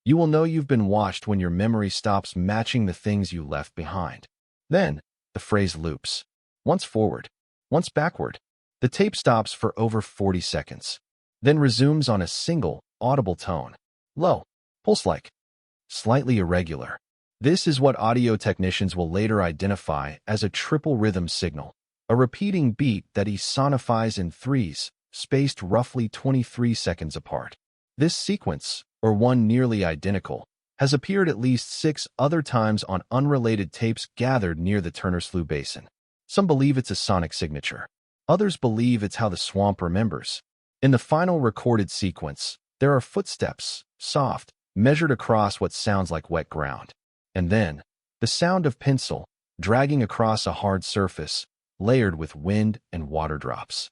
You will know you've been watched when your memory stops matching the things you left behind. Then, the phrase loops. Once forward, once backward. The tape stops for over 40 seconds. Then resumes on a single, audible tone. Low, pulse-like, slightly irregular. This is what audio technicians will later identify as a triple rhythm signal, a repeating beat that sonifies in threes, spaced roughly 23 seconds apart. This sequence, or one nearly identical, has appeared at least 6 other times on unrelated tapes gathered near the Turner Slough Basin. Some believe it's a sonic signature. Others believe it's how the swamp remembers. In the final recorded sequence, there are footsteps, soft, measured across what sounds like wet ground. And then, the sound of pencil, dragging across a hard surface, layered with wind and water drops.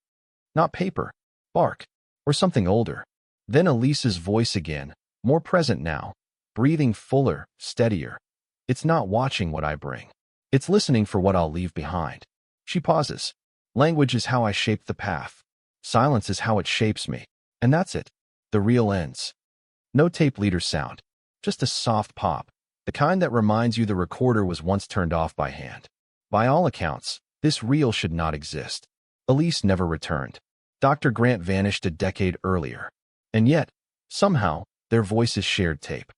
Not paper, bark, or something older. Then Elise's voice again, more present now, breathing fuller, steadier. It's not watching what I bring. It's listening for what I'll leave behind. She pauses. Language is how I shape the path. Silence is how it shapes me. And that's it. The reel ends. No tape leader sound. Just a soft pop. The kind that reminds you the recorder was once turned off by hand. By all accounts, this reel should not exist. Elise never returned. Dr. Grant vanished a decade earlier. And yet, somehow, their voices shared tape.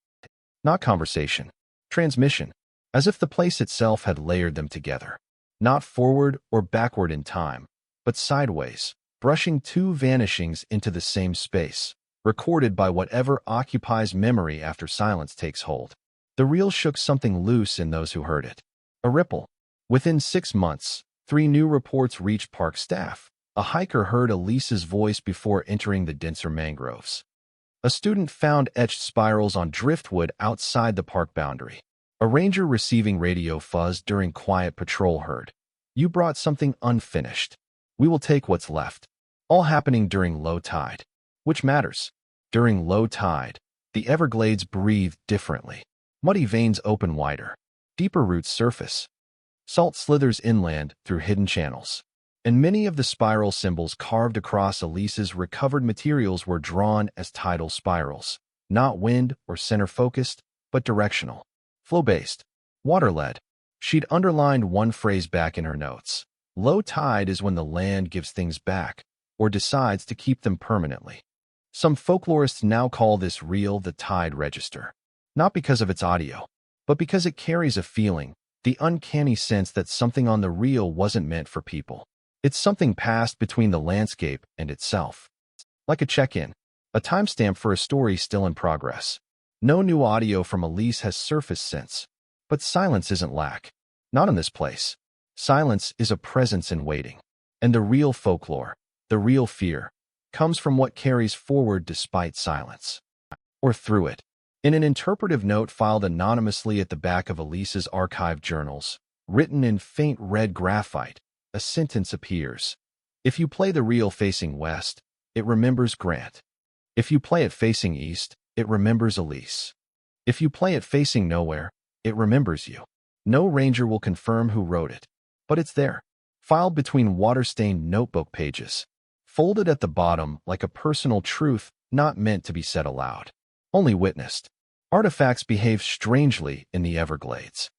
Not conversation. Transmission. As if the place itself had layered them together. Not forward or backward in time, but sideways, brushing two vanishings into the same space, recorded by whatever occupies memory after silence takes hold. The reel shook something loose in those who heard it. A ripple. Within 6 months, 3 new reports reached park staff. A hiker heard Elise's voice before entering the denser mangroves. A student found etched spirals on driftwood outside the park boundary. A ranger receiving radio fuzz during quiet patrol heard, "You brought something unfinished. We will take what's left." All happening during low tide. Which matters. During low tide, the Everglades breathe differently. Muddy veins open wider. Deeper roots surface. Salt slithers inland through hidden channels. And many of the spiral symbols carved across Elise's recovered materials were drawn as tidal spirals, not wind or center-focused, but directional. Flow-based. Water-led. She'd underlined one phrase back in her notes. Low tide is when the land gives things back, or decides to keep them permanently. Some folklorists now call this reel the tide register. Not because of its audio, but because it carries a feeling, the uncanny sense that something on the reel wasn't meant for people. It's something passed between the landscape and itself. Like a check-in, a timestamp for a story still in progress. No new audio from Elise has surfaced since. But silence isn't lack. Not in this place. Silence is a presence in waiting. And the real folklore, the real fear, comes from what carries forward despite silence. Or through it. In an interpretive note filed anonymously at the back of Elise's archived journals, written in faint red graphite, a sentence appears. If you play the reel facing west, it remembers Grant. If you play it facing east, it remembers Elise. If you play it facing nowhere, it remembers you. No ranger will confirm who wrote it, but it's there, filed between water-stained notebook pages, folded at the bottom like a personal truth not meant to be said aloud, only witnessed. Artifacts behave strangely in the Everglades.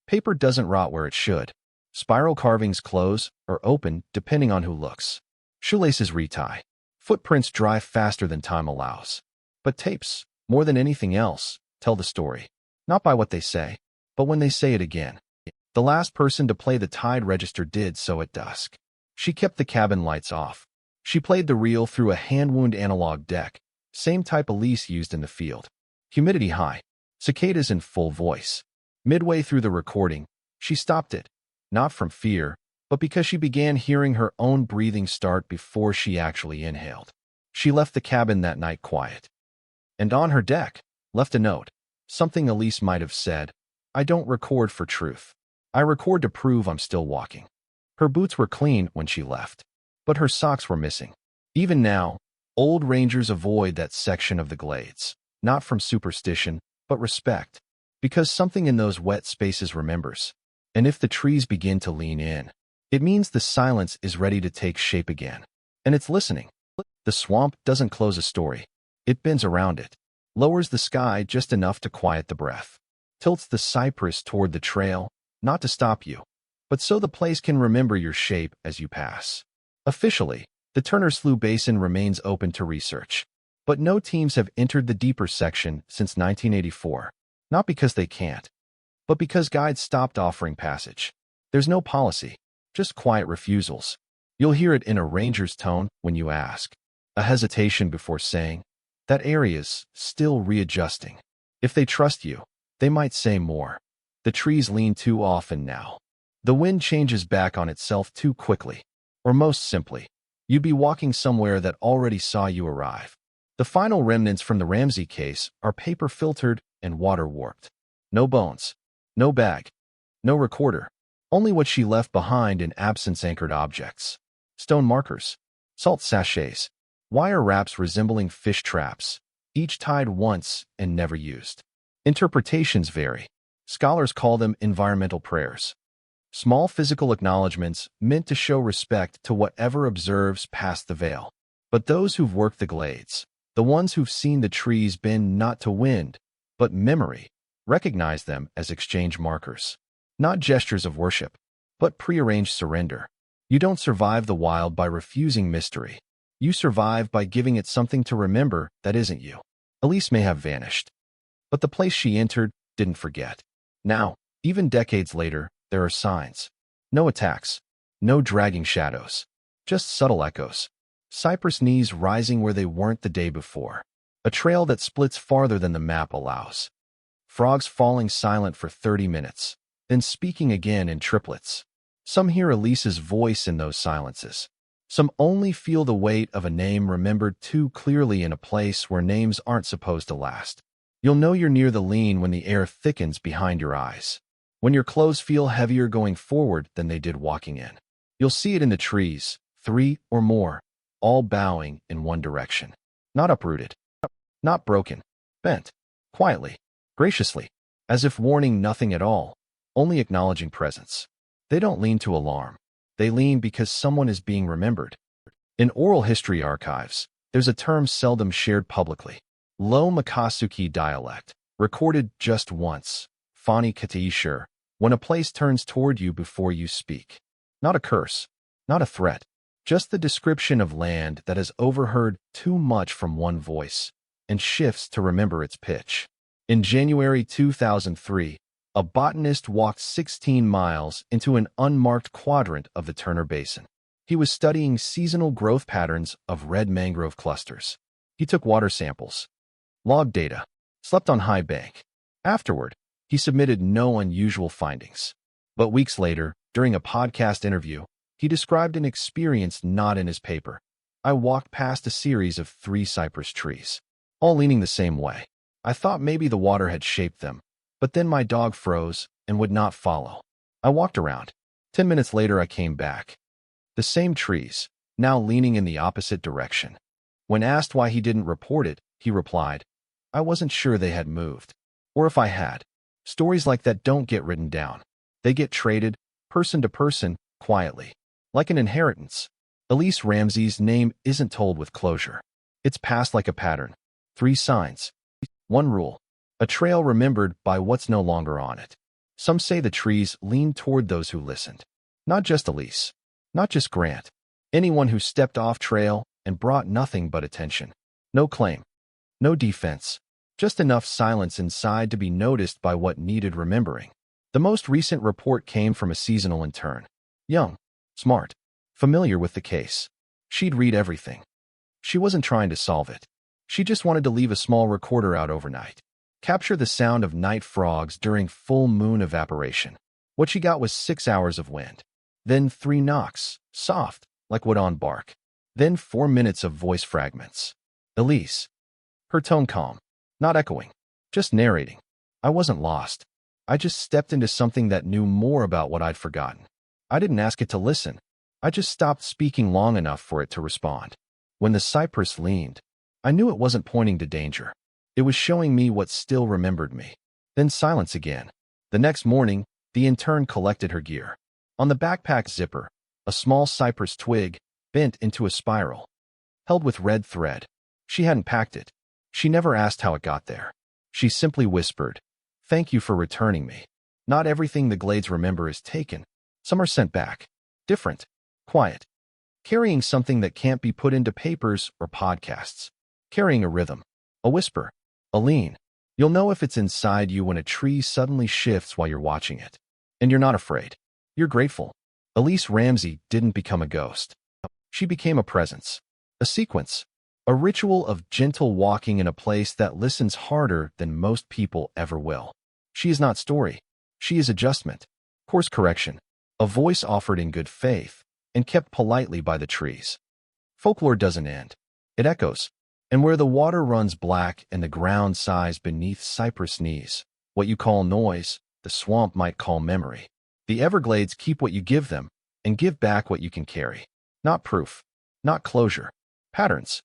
Paper doesn't rot where it should. Spiral carvings close or open depending on who looks. Shoelaces retie. Footprints dry faster than time allows. But tapes, more than anything else, tell the story. Not by what they say, but when they say it again. The last person to play the tide register did so at dusk. She kept the cabin lights off. She played the reel through a hand-wound analog deck, same type Elise used in the field. Humidity high. Cicadas in full voice. Midway through the recording, she stopped it. Not from fear, but because she began hearing her own breathing start before she actually inhaled. She left the cabin that night quiet. And on her deck, left a note. Something Elise might have said, "I don't record for truth. I record to prove I'm still walking." Her boots were clean when she left, but her socks were missing. Even now, old rangers avoid that section of the glades, not from superstition, but respect, because something in those wet spaces remembers. And if the trees begin to lean in, it means the silence is ready to take shape again. And it's listening. The swamp doesn't close a story. It bends around it, lowers the sky just enough to quiet the breath, tilts the cypress toward the trail, not to stop you, but so the place can remember your shape as you pass. Officially, the Turner Slough Basin remains open to research, but no teams have entered the deeper section since 1984, not because they can't, but because guides stopped offering passage. There's no policy, just quiet refusals. You'll hear it in a ranger's tone when you ask, a hesitation before saying, "That area's still readjusting." If they trust you, they might say more. The trees lean too often now. The wind changes back on itself too quickly. Or most simply, you'd be walking somewhere that already saw you arrive. The final remnants from the Ramsey case are paper-filtered and water-warped. No bones. No bag. No recorder. Only what she left behind in absence-anchored objects. Stone markers. Salt sachets. Wire wraps resembling fish traps. Each tied once and never used. Interpretations vary. Scholars call them environmental prayers. Small physical acknowledgments meant to show respect to whatever observes past the veil. But those who've worked the glades, the ones who've seen the trees bend not to wind, but memory, recognize them as exchange markers. Not gestures of worship, but prearranged surrender. You don't survive the wild by refusing mystery. You survive by giving it something to remember that isn't you. Elise may have vanished, but the place she entered didn't forget. Now, even decades later, there are signs. No attacks. No dragging shadows. Just subtle echoes. cypress knees rising where they weren't the day before. A trail that splits farther than the map allows. Frogs falling silent for 30 minutes, then speaking again in triplets. Some hear Elise's voice in those silences. Some only feel the weight of a name remembered too clearly in a place where names aren't supposed to last. You'll know you're near the lean when the air thickens behind your eyes. When your clothes feel heavier going forward than they did walking in. You'll see it in the trees, 3 or more, all bowing in one direction. Not uprooted. Not broken. Bent. Quietly. Graciously. As if warning nothing at all. Only acknowledging presence. They don't lean to alarm. They lean because someone is being remembered. In oral history archives, there's a term seldom shared publicly. Low Miccosukee dialect. Recorded just once. Fani Kataishur. When a place turns toward you before you speak. Not a curse. Not a threat. Just the description of land that has overheard too much from one voice and shifts to remember its pitch. In January 2003, a botanist walked 16 miles into an unmarked quadrant of the Turner Basin. He was studying seasonal growth patterns of red mangrove clusters. He took water samples, logged data, slept on high bank. Afterward, he submitted no unusual findings. But weeks later, during a podcast interview, he described an experience not in his paper. I walked past a series of 3 cypress trees, all leaning the same way. I thought maybe the water had shaped them, but then my dog froze and would not follow. I walked around. 10 minutes later, I came back. The same trees, now leaning in the opposite direction. When asked why he didn't report it, he replied, I wasn't sure they had moved. Or if I had. Stories like that don't get written down. They get traded, person to person, quietly. Like an inheritance. Elise Ramsey's name isn't told with closure. It's passed like a pattern. 3 signs. 1 rule. A trail remembered by what's no longer on it. Some say the trees leaned toward those who listened. Not just Elise. Not just Grant. Anyone who stepped off trail and brought nothing but attention. No claim. No defense. Just enough silence inside to be noticed by what needed remembering. The most recent report came from a seasonal intern. Young. Smart. Familiar with the case. She'd read everything. She wasn't trying to solve it. She just wanted to leave a small recorder out overnight. Capture the sound of night frogs during full moon evaporation. What she got was 6 hours of wind. Then 3 knocks, soft, like wood on bark. Then 4 minutes of voice fragments. Elise. Her tone calm. Not echoing. Just narrating. I wasn't lost. I just stepped into something that knew more about what I'd forgotten. I didn't ask it to listen. I just stopped speaking long enough for it to respond. When the cypress leaned, I knew it wasn't pointing to danger. It was showing me what still remembered me. Then silence again. The next morning, the intern collected her gear. On the backpack zipper, a small cypress twig, bent into a spiral, held with red thread. She hadn't packed it. She never asked how it got there. She simply whispered, "Thank you for returning me." Not everything the Glades remember is taken. Some are sent back. Different. Quiet. Carrying something that can't be put into papers or podcasts. Carrying a rhythm. A whisper. A lean. You'll know if it's inside you when a tree suddenly shifts while you're watching it. And you're not afraid. You're grateful. Elise Ramsey didn't become a ghost. She became a presence. A sequence. A ritual of gentle walking in a place that listens harder than most people ever will. She is not story. She is adjustment. Course correction. A voice offered in good faith and kept politely by the trees. Folklore doesn't end. It echoes. And where the water runs black and the ground sighs beneath cypress knees, what you call noise, the swamp might call memory. The Everglades keep what you give them and give back what you can carry. Not proof. Not closure. Patterns.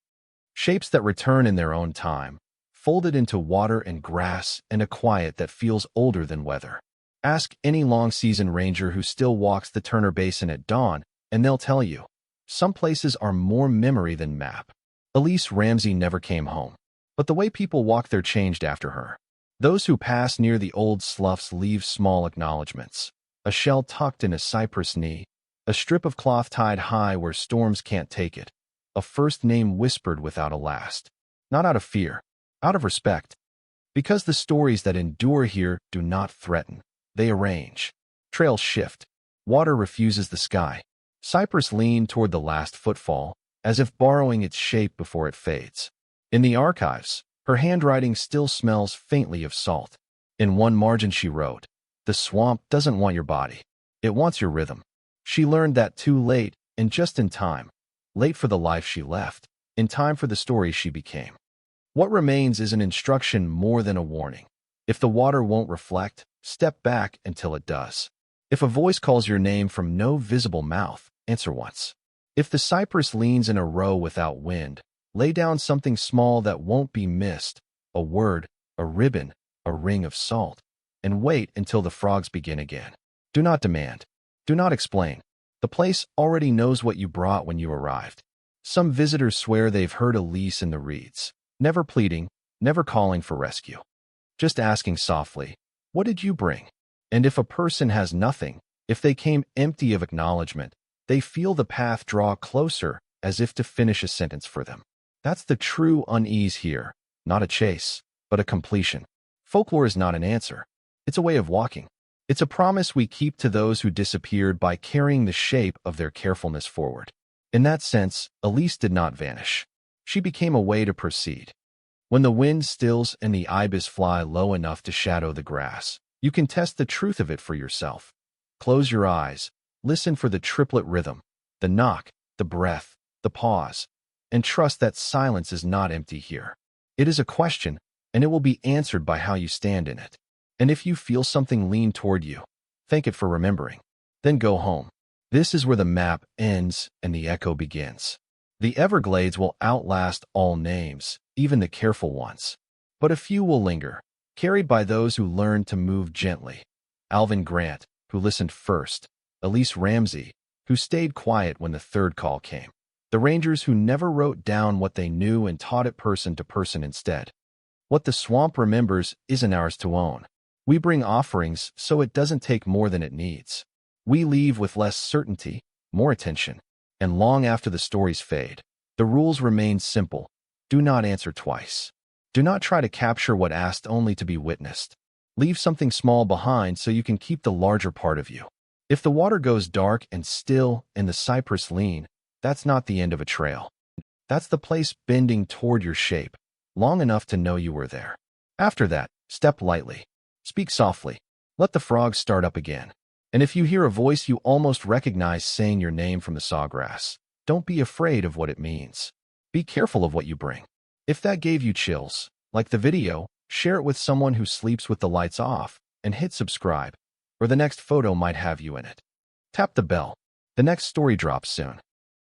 Shapes that return in their own time, folded into water and grass and a quiet that feels older than weather. Ask any long-season ranger who still walks the Turner Basin at dawn, and they'll tell you. Some places are more memory than map. Elise Ramsey never came home, but the way people walk there changed after her. Those who pass near the old sloughs leave small acknowledgments. A shell tucked in a cypress knee, a strip of cloth tied high where storms can't take it, a first name whispered without a last. Not out of fear, out of respect. Because the stories that endure here do not threaten, they arrange. Trails shift. Water refuses the sky. Cypress lean toward the last footfall, as if borrowing its shape before it fades. In the archives, her handwriting still smells faintly of salt. In one margin she wrote, "The swamp doesn't want your body. It wants your rhythm." She learned that too late, and just in time. Late for the life she left, in time for the story she became. What remains is an instruction more than a warning. If the water won't reflect, step back until it does. If a voice calls your name from no visible mouth, answer once. If the cypress leans in a row without wind, lay down something small that won't be missed, a word, a ribbon, a ring of salt, and wait until the frogs begin again. Do not demand. Do not explain. The place already knows what you brought when you arrived. Some visitors swear they've heard Elise in the reeds, never pleading, never calling for rescue. Just asking softly, "What did you bring?" And if a person has nothing, if they came empty of acknowledgement, they feel the path draw closer as if to finish a sentence for them. That's the true unease here, not a chase, but a completion. Folklore is not an answer. It's a way of walking. It's a promise we keep to those who disappeared by carrying the shape of their carefulness forward. In that sense, Elise did not vanish. She became a way to proceed. When the wind stills and the ibis fly low enough to shadow the grass, you can test the truth of it for yourself. Close your eyes, listen for the triplet rhythm, the knock, the breath, the pause, and trust that silence is not empty here. It is a question, and it will be answered by how you stand in it. And if you feel something lean toward you, thank it for remembering. Then go home. This is where the map ends and the echo begins. The Everglades will outlast all names, even the careful ones. But a few will linger, carried by those who learned to move gently. Alvin Grant, who listened first. Elise Ramsey, who stayed quiet when the third call came. The rangers who never wrote down what they knew and taught it person to person instead. What the swamp remembers isn't ours to own. We bring offerings so it doesn't take more than it needs. We leave with less certainty, more attention, and long after the stories fade, the rules remain simple. Do not answer twice. Do not try to capture what asked only to be witnessed. Leave something small behind so you can keep the larger part of you. If the water goes dark and still and the cypress lean, that's not the end of a trail. That's the place bending toward your shape, long enough to know you were there. After that, step lightly. Speak softly. Let the frogs start up again. And if you hear a voice you almost recognize saying your name from the sawgrass, don't be afraid of what it means. Be careful of what you bring. If that gave you chills, like the video, share it with someone who sleeps with the lights off, and hit subscribe, or the next photo might have you in it. Tap the bell. The next story drops soon.